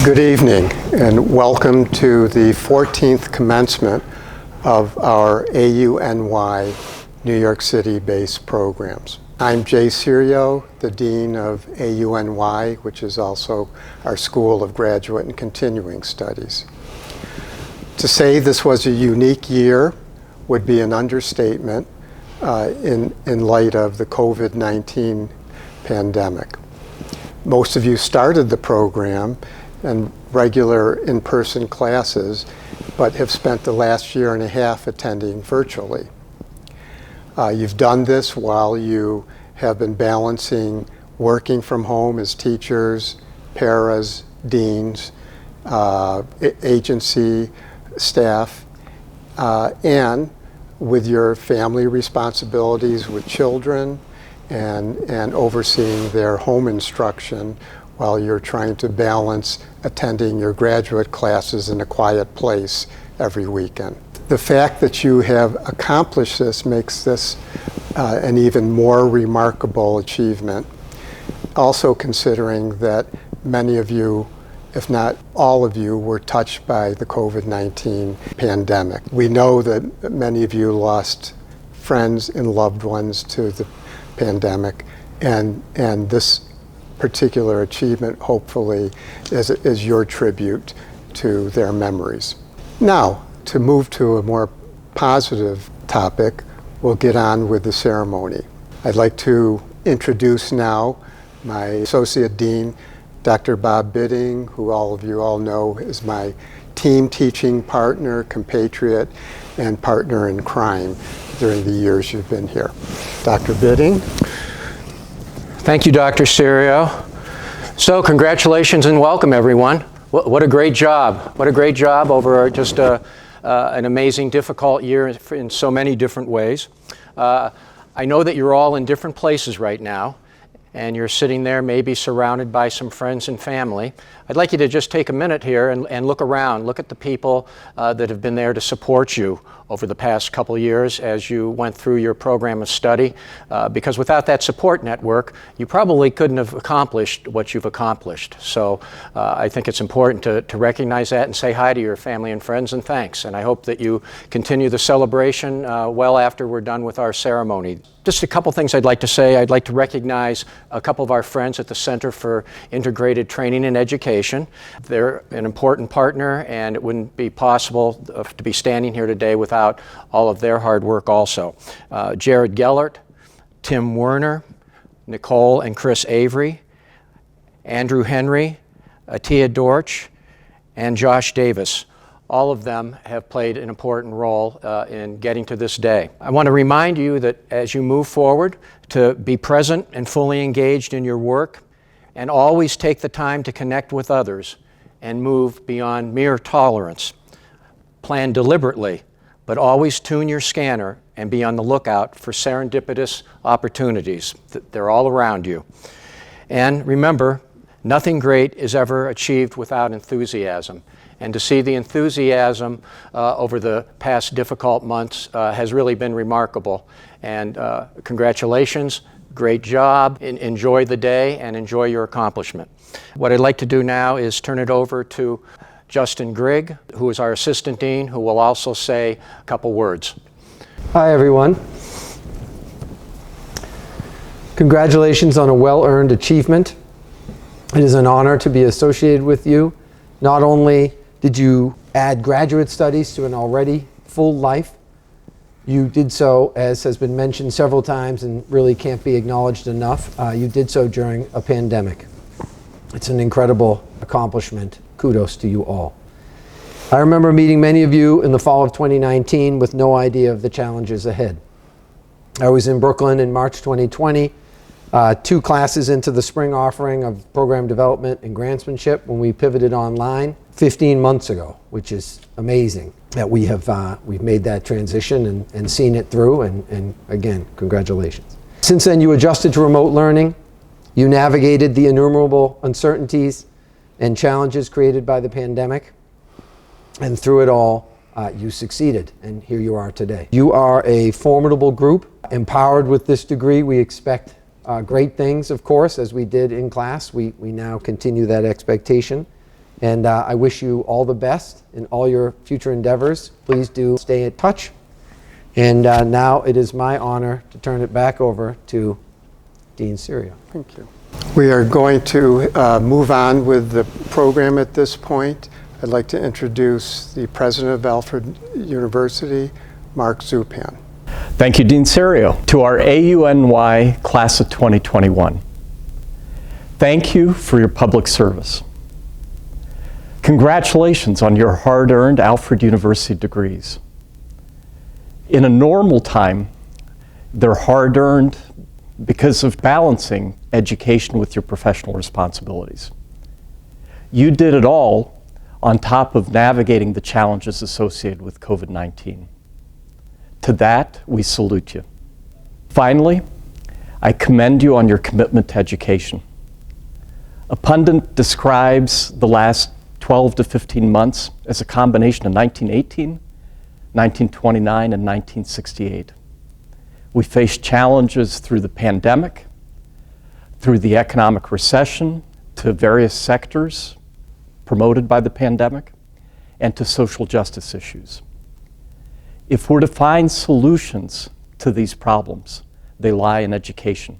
Good evening and welcome to the 14th commencement of our AUNY New York City-based programs. I'm Jay Serio, the Dean of AUNY, which is also our School of Graduate and Continuing Studies. To say this was a unique year would be an understatement in light of the COVID-19 pandemic. Most of you started the program and regular in-person classes, but have spent the last year and a half attending virtually. You've done this while you have been balancing working from home as teachers, paras, deans, agency staff, and with your family responsibilities with children and overseeing their home instruction while you're trying to balance attending your graduate classes in a quiet place every weekend. The fact that you have accomplished this makes this an even more remarkable achievement. Also considering that many of you, if not all of you, were touched by the COVID-19 pandemic. We know that many of you lost friends and loved ones to the pandemic, and this particular achievement, hopefully, is your tribute to their memories. Now, to move to a more positive topic, we'll get on with the ceremony. I'd like to introduce now my Associate Dean, Dr. Bob Bidding, who all of you all know is my team teaching partner, compatriot, and partner in crime during the years you've been here. Dr. Bidding. Thank you, Dr. Serio. So congratulations and welcome, everyone. What a great job. What a great job over just an amazing, difficult year in so many different ways. I know that you're all in different places right now, and you're sitting there maybe surrounded by some friends and family. I'd like you to just take a minute here and look around. Look at the people that have been there to support you over the past couple years as you went through your program of study, because without that support network, you probably couldn't have accomplished what you've accomplished. So I think it's important to recognize that and say hi to your family and friends and thanks. And I hope that you continue the celebration well after we're done with our ceremony. Just a couple things I'd like to say. I'd like to recognize a couple of our friends at the Center for Integrated Training and Education. They're an important partner, and it wouldn't be possible to be standing here today without all of their hard work also. Jared Gellert, Tim Werner, Nicole and Chris Avery, Andrew Henry, Atia Dorch, and Josh Davis. All of them have played an important role in getting to this day. I want to remind you that as you move forward, to be present and fully engaged in your work, and always take the time to connect with others and move beyond mere tolerance. Plan deliberately, but always tune your scanner and be on the lookout for serendipitous opportunities. They're all around you. And remember, nothing great is ever achieved without enthusiasm. And to see the enthusiasm over the past difficult months has really been remarkable. And congratulations, great job, enjoy the day, and enjoy your accomplishment. What I'd like to do now is turn it over to Justin Grigg, who is our Assistant Dean, who will also say a couple words. Hi, everyone. Congratulations on a well-earned achievement. It is an honor to be associated with you. Not only did you add graduate studies to an already full life, you did so, as has been mentioned several times and really can't be acknowledged enough, you did so during a pandemic. It's an incredible accomplishment. Kudos to you all. I remember meeting many of you in the fall of 2019 with no idea of the challenges ahead. I was in Brooklyn in March 2020, 2 classes into the spring offering of program development and grantsmanship when we pivoted online 15 months ago, which is amazing that we've made that transition and seen it through, and again, congratulations. Since then, you adjusted to remote learning. You navigated the innumerable uncertainties and challenges created by the pandemic, and through it all, you succeeded, and here you are today. You are a formidable group. Empowered with this degree, we expect great things, of course, as we did in class. We now continue that expectation. And I wish you all the best in all your future endeavors. Please do stay in touch. And now it is my honor to turn it back over to Dean Serio. Thank you. We are going to move on with the program at this point. I'd like to introduce the president of Alfred University, Mark Zupan. Thank you, Dean Serio. To our AUNY class of 2021, thank you for your public service. Congratulations on your hard-earned Alfred University degrees. In a normal time, they're hard-earned because of balancing education with your professional responsibilities. You did it all on top of navigating the challenges associated with COVID-19. To that, we salute you. Finally, I commend you on your commitment to education. A pundit describes the last 12 to 15 months as a combination of 1918, 1929, and 1968. We faced challenges through the pandemic, through the economic recession, to various sectors promoted by the pandemic, and to social justice issues. If we're to find solutions to these problems, they lie in education.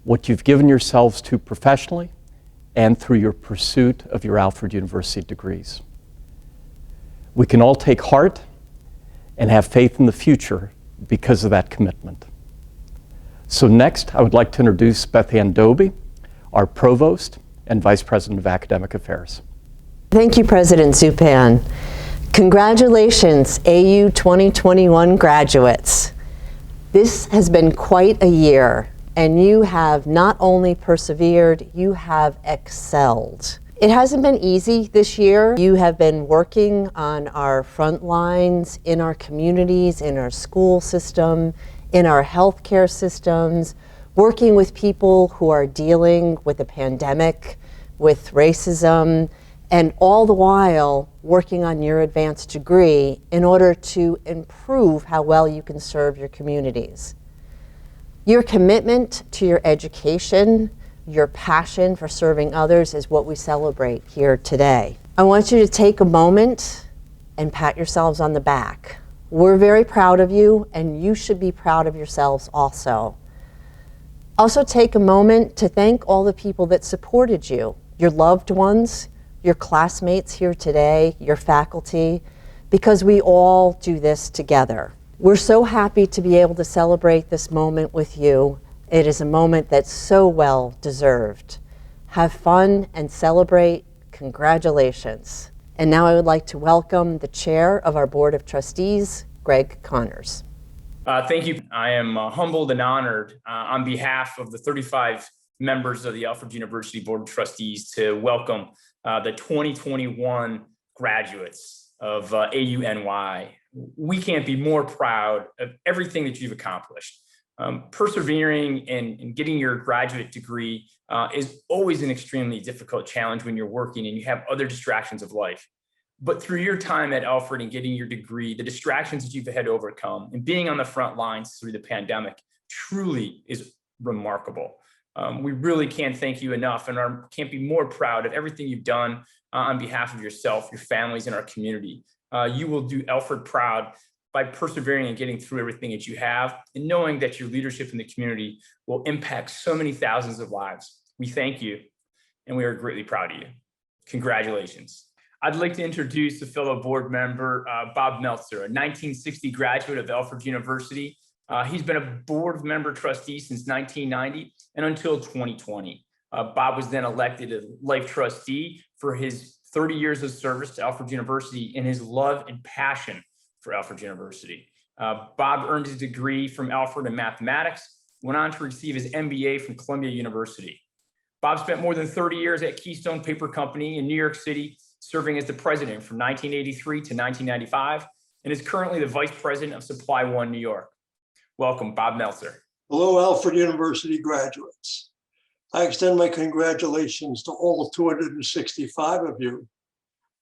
What you've given yourselves to professionally and through your pursuit of your Alfred University degrees. We can all take heart and have faith in the future because of that commitment. So next, I would like to introduce Beth Ann Doby, our Provost and Vice President of Academic Affairs. Thank you, President Zupan. Congratulations, AU 2021 graduates. This has been quite a year, and you have not only persevered, you have excelled. It hasn't been easy this year. You have been working on our front lines, in our communities, in our school system, in our healthcare systems, working with people who are dealing with the pandemic, with racism, and all the while working on your advanced degree in order to improve how well you can serve your communities. Your commitment to your education, your passion for serving others is what we celebrate here today. I want you to take a moment and pat yourselves on the back. We're very proud of you, and you should be proud of yourselves also. Also take a moment to thank all the people that supported you, your loved ones, your classmates here today, your faculty, because we all do this together. We're so happy to be able to celebrate this moment with you. It is a moment that's so well deserved. Have fun and celebrate. Congratulations. And now I would like to welcome the chair of our Board of Trustees, Greg Connors. Thank you. I am humbled and honored on behalf of the 35 members of the Alfred University Board of Trustees to welcome the 2021 graduates of AUNY. We can't be more proud of everything that you've accomplished. Persevering and getting your graduate degree is always an extremely difficult challenge when you're working and you have other distractions of life. But through your time at Alfred and getting your degree, the distractions that you've had to overcome and being on the front lines through the pandemic truly is remarkable. We really can't thank you enough and can't be more proud of everything you've done on behalf of yourself, your families, and our community. You will do Alfred proud by persevering and getting through everything that you have and knowing that your leadership in the community will impact so many thousands of lives. We thank you, and we are greatly proud of you. Congratulations. I'd like to introduce a fellow board member, Bob Meltzer, a 1960 graduate of Alfred University. He's been a board member trustee since 1990 and until 2020. Bob was then elected a life trustee for his 30 years of service to Alfred University and his love and passion for Alfred University. Bob earned his degree from Alfred in mathematics, went on to receive his MBA from Columbia University. Bob spent more than 30 years at Keystone Paper Company in New York City, serving as the president from 1983 to 1995, and is currently the vice president of Supply One New York. Welcome, Bob Meltzer. Hello, Alfred University graduates. I extend my congratulations to all 265 of you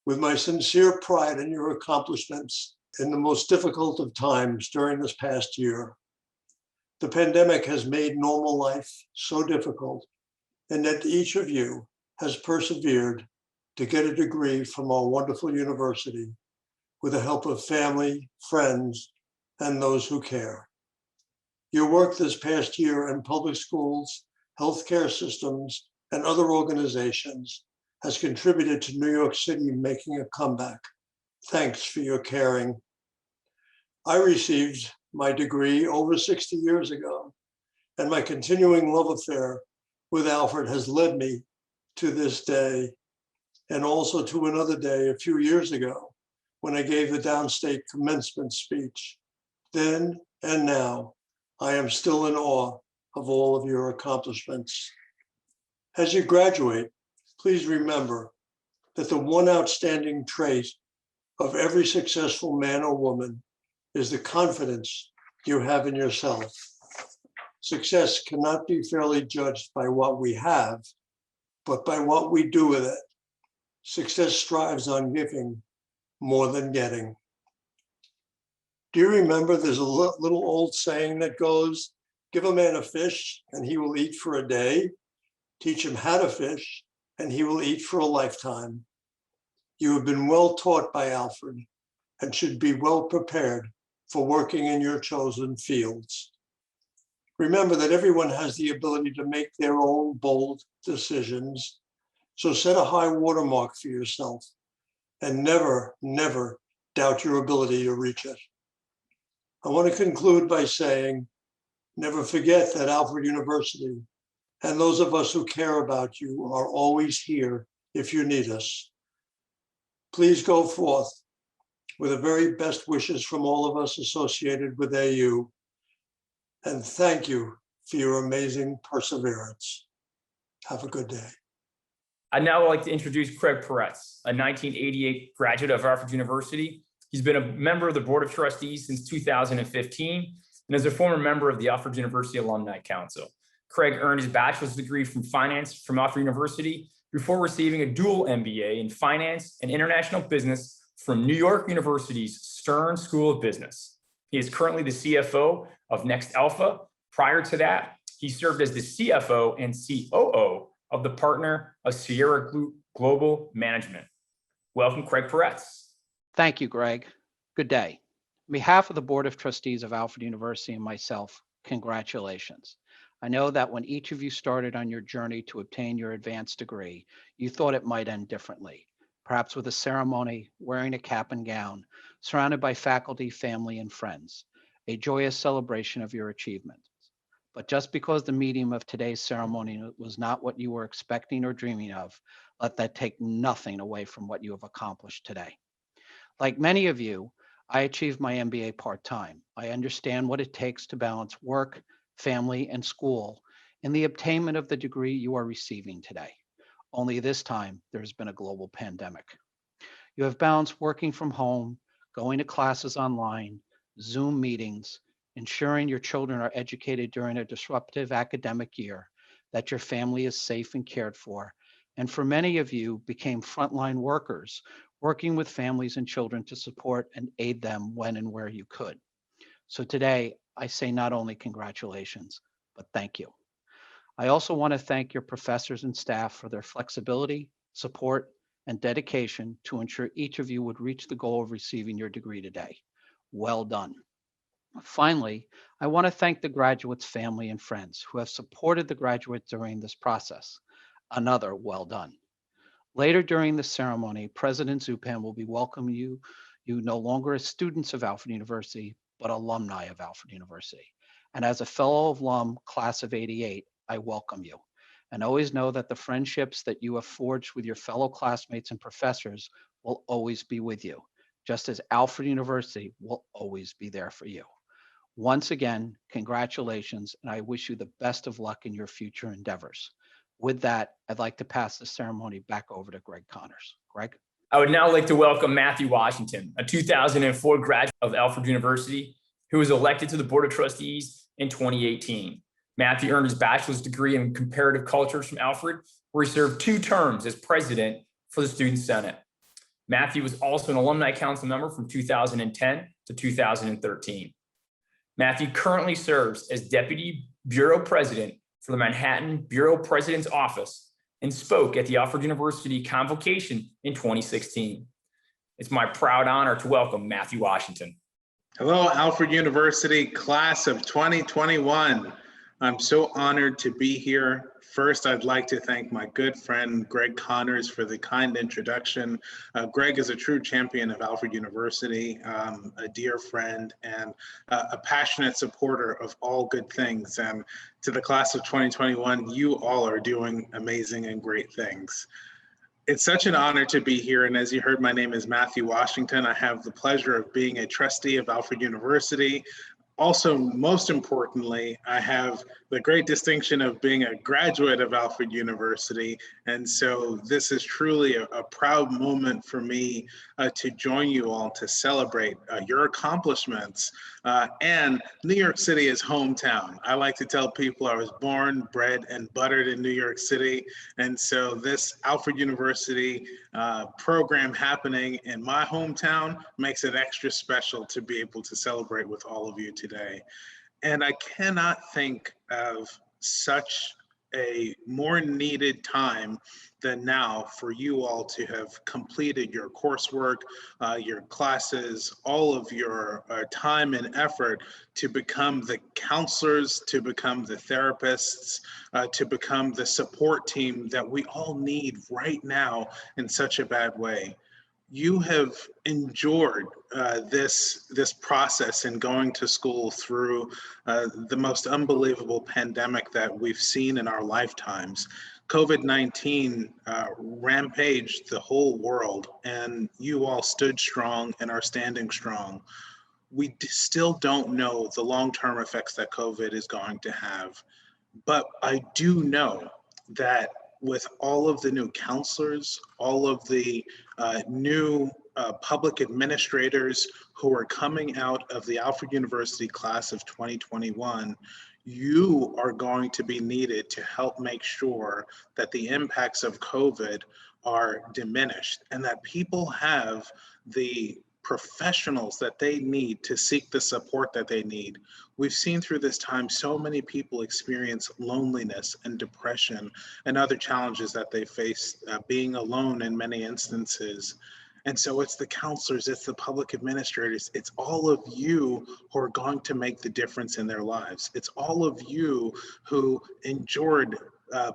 with my sincere pride in your accomplishments in the most difficult of times during this past year. The pandemic has made normal life so difficult, and that each of you has persevered to get a degree from our wonderful university with the help of family, friends, and those who care. Your work this past year in public schools, healthcare systems, and other organizations has contributed to New York City making a comeback. Thanks for your caring. I received my degree over 60 years ago, and my continuing love affair with Alfred has led me to this day, and also to another day a few years ago when I gave the downstate commencement speech. Then and now, I am still in awe of all of your accomplishments. As you graduate, please remember that the one outstanding trait of every successful man or woman is the confidence you have in yourself. Success cannot be fairly judged by what we have, but by what we do with it. Success strives on giving more than getting. Do you remember there's a little old saying that goes, give a man a fish and he will eat for a day. Teach him how to fish and he will eat for a lifetime. You have been well taught by Alfred and should be well prepared for working in your chosen fields. Remember that everyone has the ability to make their own bold decisions. So set a high watermark for yourself and never, never doubt your ability to reach it. I want to conclude by saying, never forget that Alfred University and those of us who care about you are always here if you need us. Please go forth with the very best wishes from all of us associated with AU. And thank you for your amazing perseverance. Have a good day. I'd now like to introduce Craig Perez, a 1988 graduate of Alfred University. He's been a member of the Board of Trustees since 2015 and is a former member of the Alfred University Alumni Council. Craig earned his bachelor's degree from finance from Alfred University before receiving a dual MBA in finance and international business from New York University's Stern School of Business. He is currently the CFO of Next Alpha. Prior to that, he served as the CFO and COO of the partner of Sierra Global Management. Welcome, Craig Perez. Thank you, Greg. Good day. On behalf of the Board of Trustees of Alfred University and myself, congratulations. I know that when each of you started on your journey to obtain your advanced degree, you thought it might end differently, perhaps with a ceremony, wearing a cap and gown, surrounded by faculty, family, and friends, a joyous celebration of your achievements. But just because the medium of today's ceremony was not what you were expecting or dreaming of, let that take nothing away from what you have accomplished today. Like many of you, I achieved my MBA part-time. I understand what it takes to balance work, family, and school in the obtainment of the degree you are receiving today. Only this time, there's been a global pandemic. You have balanced working from home, going to classes online, Zoom meetings, ensuring your children are educated during a disruptive academic year, that your family is safe and cared for, and for many of you became frontline workers, working with families and children to support and aid them when and where you could. So today, I say not only congratulations, but thank you. I also want to thank your professors and staff for their flexibility, support, and dedication to ensure each of you would reach the goal of receiving your degree today. Well done. Finally, I want to thank the graduates' family and friends who have supported the graduates during this process. Another well done. Later during the ceremony, President Zupan will be welcoming you no longer as students of Alfred University, but alumni of Alfred University. And as a fellow alum, class of '88, I welcome you. And always know that the friendships that you have forged with your fellow classmates and professors will always be with you, just as Alfred University will always be there for you. Once again, congratulations, and I wish you the best of luck in your future endeavors. With that, I'd like to pass the ceremony back over to Greg Connors. Greg? I would now like to welcome Matthew Washington, a 2004 graduate of Alfred University, who was elected to the Board of Trustees in 2018. Matthew earned his bachelor's degree in comparative cultures from Alfred, where he served 2 terms as president for the Student Senate. Matthew was also an alumni council member from 2010 to 2013. Matthew currently serves as Deputy Bureau President for the Manhattan Bureau President's Office and spoke at the Alfred University Convocation in 2016. It's my proud honor to welcome Matthew Washington. Hello, Alfred University, class of 2021. I'm so honored to be here. First, I'd like to thank my good friend, Greg Connors, for the kind introduction. Greg is a true champion of Alfred University, a dear friend, and a passionate supporter of all good things. And to the class of 2021, you all are doing amazing and great things. It's such an honor to be here, and as you heard, my name is Matthew Washington. I have the pleasure of being a trustee of Alfred University. Also, most importantly, I have the great distinction of being a graduate of Alfred University, and so this is truly a proud moment for me to join you all to celebrate your accomplishments. And New York City is hometown. I like to tell people I was born, bred, and buttered in New York City, and so this Alfred University program happening in my hometown makes it extra special to be able to celebrate with all of you today. And I cannot think of such a more needed time than now for you all to have completed your coursework, your classes, all of your time and effort to become the counselors, to become the therapists, to become the support team that we all need right now in such a bad way. You have endured this process in going to school through the most unbelievable pandemic that we've seen in our lifetimes. COVID-19 rampaged the whole world, and you all stood strong and are standing strong. We still don't know the long-term effects that COVID is going to have, but I do know that with all of the new counselors, all of the new public administrators who are coming out of the Alfred University class of 2021, you are going to be needed to help make sure that the impacts of COVID are diminished and that people have the professionals that they need to seek the support that they need. We've seen through this time so many people experience loneliness and depression and other challenges that they face, being alone in many instances. And so it's the counselors, it's the public administrators, it's all of you who are going to make the difference in their lives. It's all of you who endured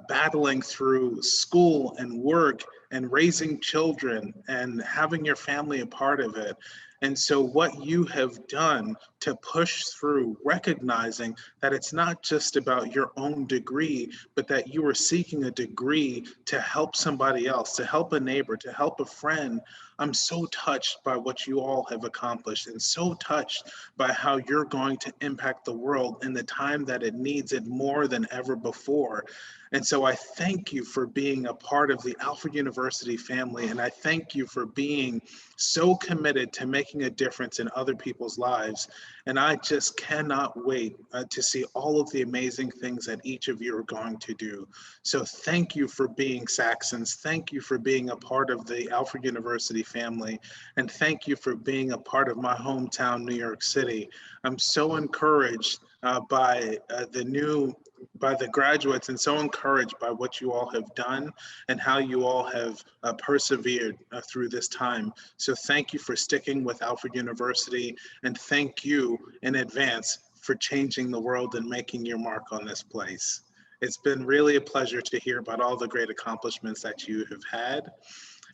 battling through school and work and raising children and having your family a part of it. And so what you have done to push through, recognizing that it's not just about your own degree, but that you are seeking a degree to help somebody else, to help a neighbor, to help a friend. I'm so touched by what you all have accomplished and so touched by how you're going to impact the world in the time that it needs it more than ever before. And so I thank you for being a part of the Alfred University family, and I thank you for being so committed to making a difference in other people's lives. And I just cannot wait to see all of the amazing things that each of you are going to do. So thank you for being Saxons. Thank you for being a part of the Alfred University family. And thank you for being a part of my hometown, New York City. I'm so encouraged by the graduates and so encouraged by what you all have done and how you all have persevered through this time. So thank you for sticking with Alfred University, and thank you in advance for changing the world and making your mark on this place. It's been really a pleasure to hear about all the great accomplishments that you have had.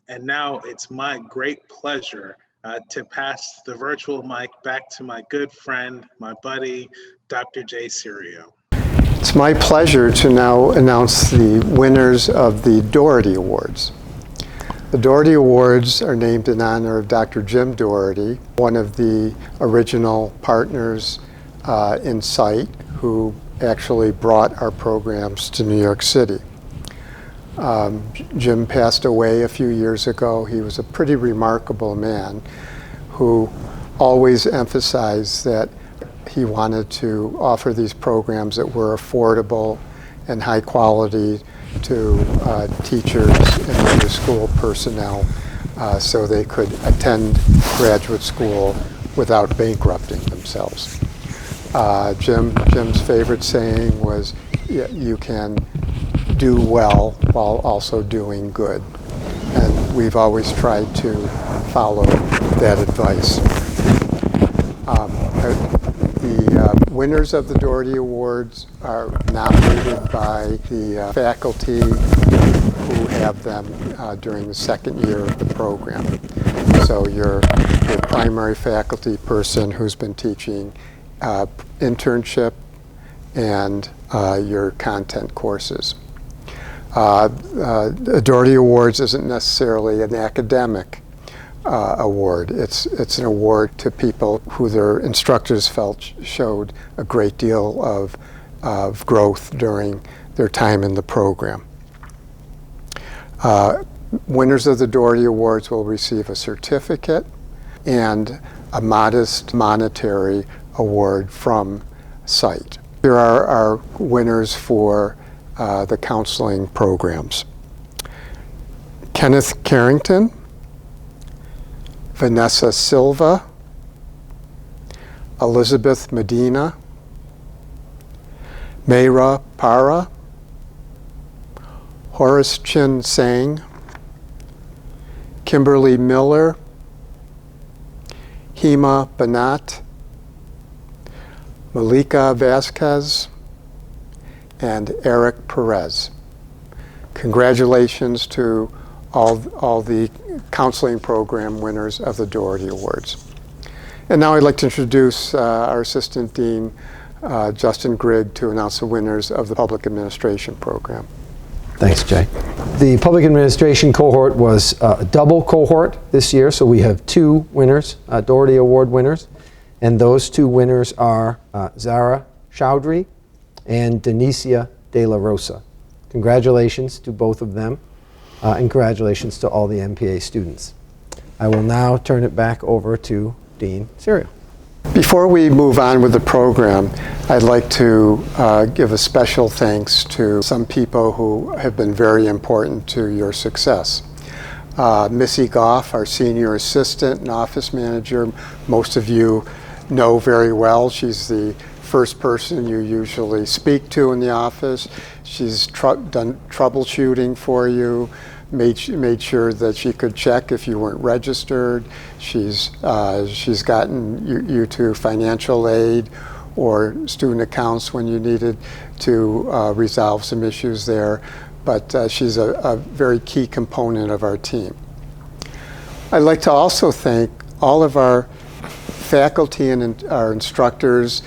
And now it's my great pleasure to pass the virtual mic back to my good friend, my buddy, Dr. Jay Serio. It's my pleasure to now announce the winners of the Doherty Awards. The Doherty Awards are named in honor of Dr. Jim Doherty, one of the original partners in SITE, who actually brought our programs to New York City. Jim passed away a few years ago. He was a pretty remarkable man who always emphasized that he wanted to offer these programs that were affordable and high quality to teachers and other school personnel so they could attend graduate school without bankrupting themselves. Jim's favorite saying was, you can do well while also doing good. And we've always tried to follow that advice. The winners of the Doherty Awards are nominated by the faculty who have them during the second year of the program. So your primary faculty person who's been teaching internship and your content courses. The Doherty Awards isn't necessarily an academic award. It's an award to people who their instructors felt showed a great deal of growth during their time in the program. Winners of the Doherty Awards will receive a certificate and a modest monetary award from site. Here are our winners for the counseling programs. Kenneth Carrington, Vanessa Silva, Elizabeth Medina, Mayra Para, Horace Chin Sang, Kimberly Miller, Hema Banat, Malika Vasquez, and Eric Perez. Congratulations to all the counseling program winners of the Doherty Awards. And now I'd like to introduce our Assistant Dean, Justin Grigg, to announce the winners of the Public Administration program. Thanks, Jay. The public administration cohort was a double cohort this year, so we have two winners, Doherty Award winners, and those two winners are Zara Chowdhury and Denicia De La Rosa. Congratulations to both of them, and congratulations to all the MPA students. I will now turn it back over to Dean Serio. Before we move on with the program, I'd like to give a special thanks to some people who have been very important to your success. Missy Goff, our senior assistant and office manager, most of you know very well. She's the first person you usually speak to in the office. She's done troubleshooting for you, made sure that she could check if you weren't registered. She's gotten you to financial aid or student accounts when you needed to resolve some issues there. But she's a very key component of our team. I'd like to also thank all of our faculty and our instructors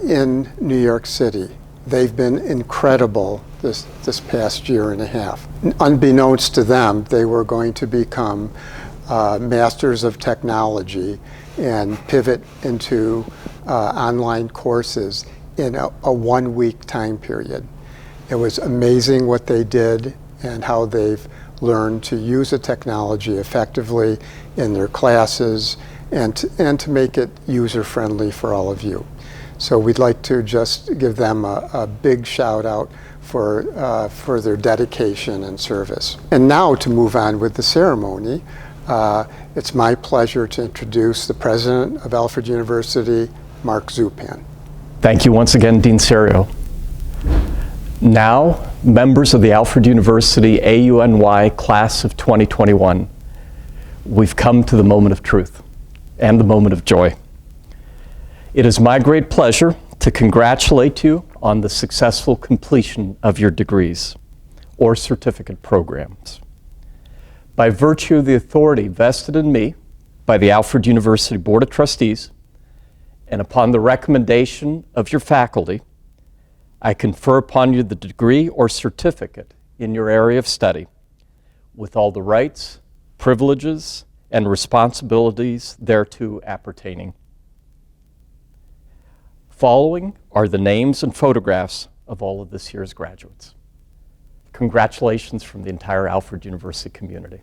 in New York City. They've been incredible this past year and a half. Unbeknownst to them, they were going to become masters of technology and pivot into online courses in a 1-week time period. It was amazing what they did and how they've learned to use the technology effectively in their classes and to make it user-friendly for all of you. So we'd like to just give them a big shout out for their dedication and service. And now to move on with the ceremony, it's my pleasure to introduce the president of Alfred University, Mark Zupan. Thank you once again, Dean Serio. Now, members of the Alfred University AUNY class of 2021, we've come to the moment of truth and the moment of joy. It is my great pleasure to congratulate you on the successful completion of your degrees or certificate programs. By virtue of the authority vested in me by the Alfred University Board of Trustees, and upon the recommendation of your faculty, I confer upon you the degree or certificate in your area of study with all the rights, privileges, and responsibilities thereto appertaining. Following are the names and photographs of all of this year's graduates. Congratulations from the entire Alfred University community.